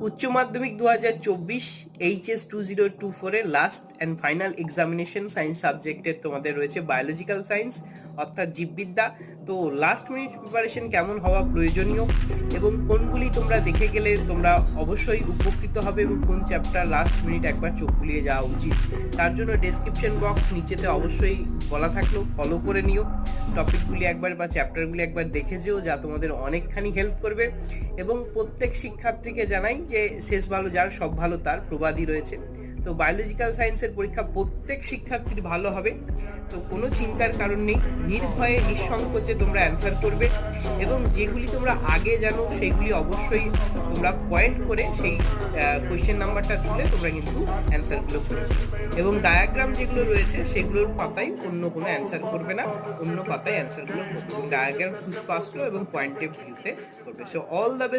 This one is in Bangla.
উচ্চ মাধ্যমিক 2024 এইচএস 2024 এর last and final examination science সাবজেক্টের তোমাদের রয়েছে বায়োলজিক্যাল সায়েন্স অর্থাৎ জীববিদ্যা। তো লাস্ট মিনিট প্রিপারেশন কেমন হওয়া প্রয়োজনীয় এবং কোনগুলি তোমরা দেখে গেলে তোমরা অবশ্যই উপকৃত হবে এবং কোন চ্যাপ্টার লাস্ট মিনিট একবার চোখ বুলিয়ে যাওয়া উচিত, তার জন্য ডেসক্রিপশন বক্স নিচেতে অবশ্যই বলা থাকলো, ফলো করে নিও। টপিকগুলি একবার বা চ্যাপ্টারগুলি একবার দেখে যেও, যা তোমাদের অনেকখানি হেল্প করবে। এবং প্রত্যেক শিক্ষার্থীকে জানাই যে শেষ ভালো যার সব ভালো তার প্রবাদই রয়েছে। তো বায়োলজিক্যাল সায়েন্সের পরীক্ষা প্রত্যেক শিক্ষার্থীর ভালো হবে, তো কোনো চিন্তার কারণ নেই, নির্ভয়ে নিঃসংকোচে তোমরা অ্যান্সার করবে এবং যেগুলি তোমরা আগে জানো সেইগুলি অবশ্যই তোমরা পয়েন্ট করে সেই কোয়েশ্চেন নাম্বারটা তুলে তোমরা কিন্তু অ্যান্সারগুলো করবে এবং ডায়াগ্রাম যেগুলো রয়েছে সেগুলোর পাতায় অন্য কোনো অ্যান্সার করবে না, অন্য পাতায় অ্যান্সারগুলো করবে এবং ডায়াগ্রাম সুস্পষ্ট এবং পয়েন্টে ভিউতে করবে। So all the